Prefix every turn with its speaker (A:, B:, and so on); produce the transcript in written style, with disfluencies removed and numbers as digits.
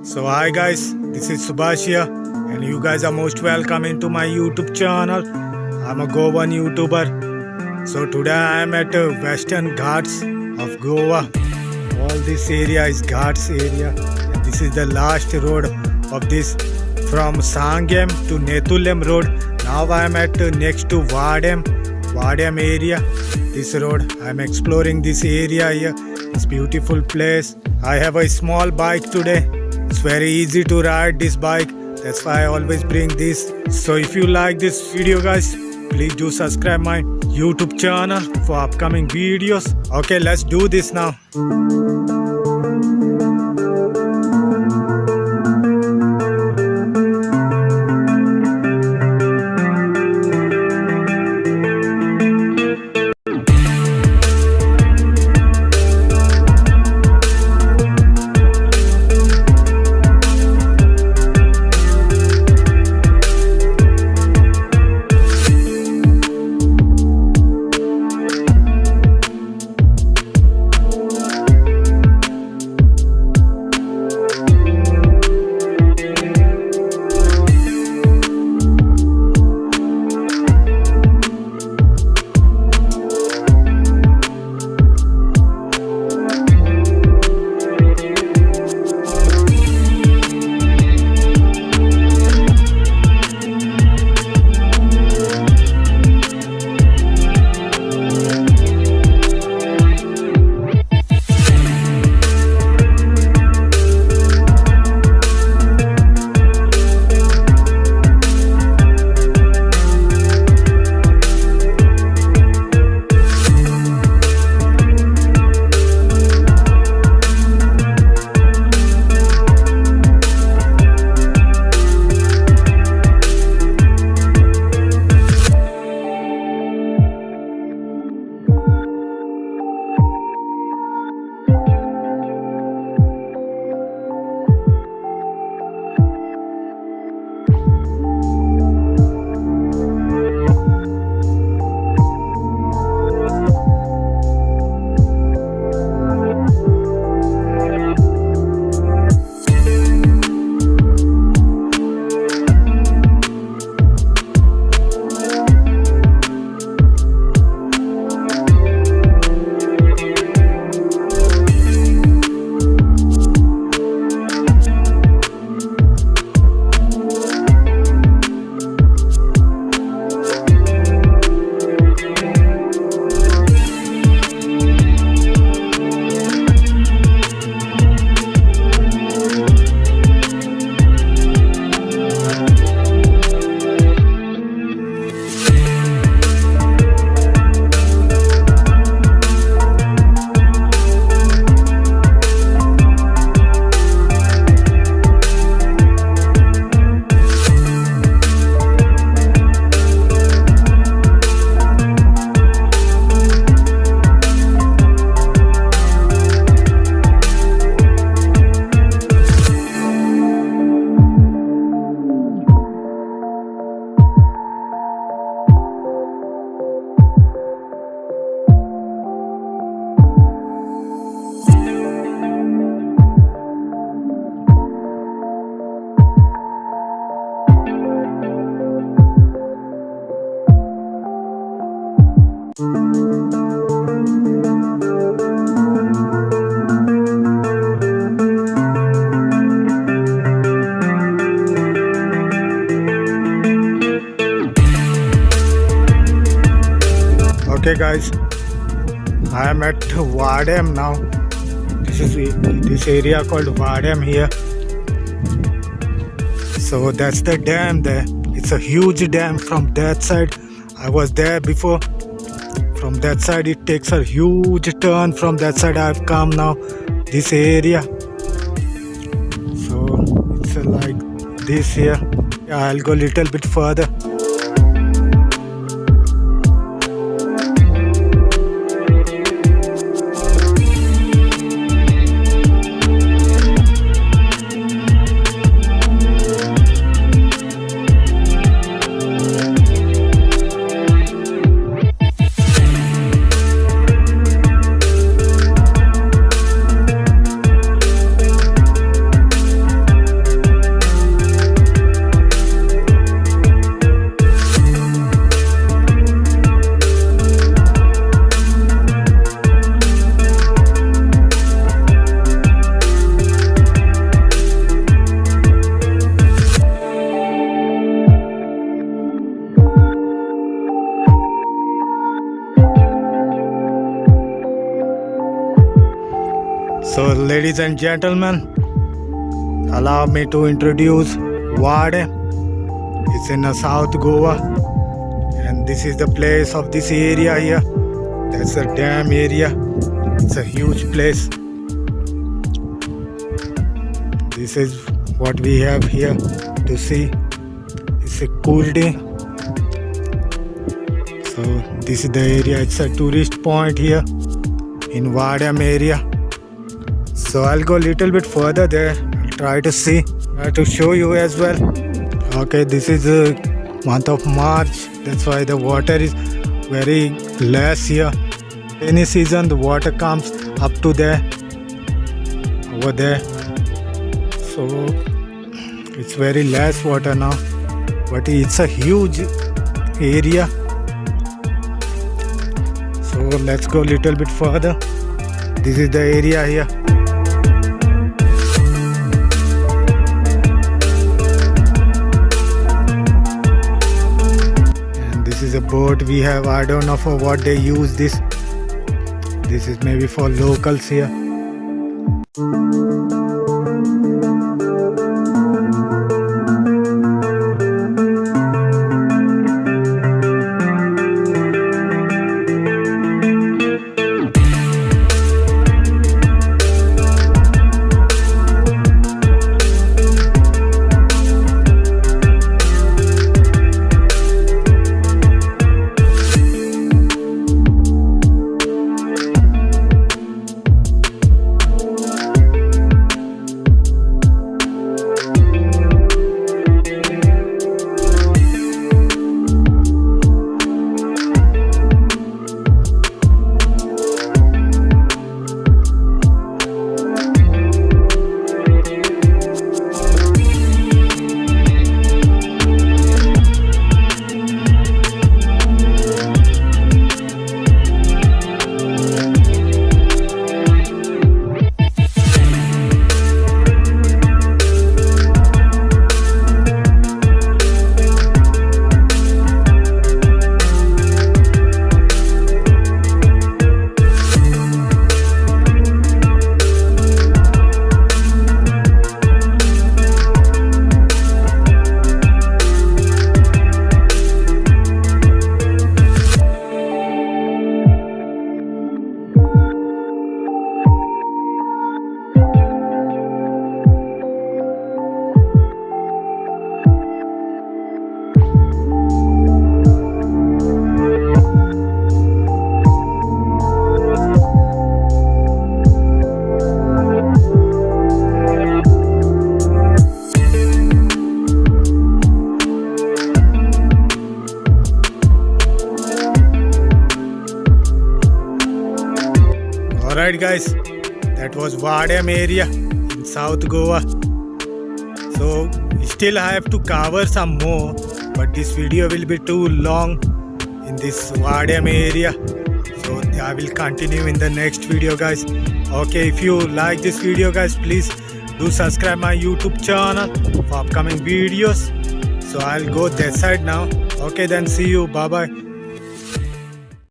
A: So hi guys, this is Subhash here and you guys are most welcome into my YouTube channel. I'm a Goan YouTuber. So today I am at Western Ghats of Goa. All this area is Ghats area and this is the last road of this from Sangam to Netulem road. Now I am at next to Vaddem area. This road, I am exploring this area here. It's beautiful place. I have a small bike today. It's very easy to ride this bike. That's why I always bring this. So if you like this video guys, please do subscribe my YouTube channel for upcoming videos. Okay, let's do this now. Okay guys, I am at Vaddem now. This is this area called Vaddem here. So that's the dam there. It's a huge dam from that side. I was there before. From that side it takes a huge turn. From that side I've come now. This area. So it's like this here. I'll go a little bit further. Ladies and gentlemen, allow me to introduce Vaddem. It's in South Goa, and this is the place of this area here. That's a dam area. It's a huge place. This is what we have here to see. It's a cool day. So this is the area. It's a tourist point here in Vaddem area. So I'll go a little bit further there. I'll try to show you as well. Okay, this is the month of March. That's why the water is very less here. Any season the water comes up to there, over there. So it's very less water now, but it's a huge area. So let's go a little bit further. This is the area here. And this is a boat we have. I don't know for what they use this. This is maybe for locals here. Alright guys, that was Vaddem area in South Goa. So still I have to cover some more, but this video will be too long in this Vaddem area. So I will continue in the next video guys. Okay, if you like this video guys, please do subscribe my YouTube channel for upcoming videos. So I'll go that side now. Okay, then see you. Bye bye.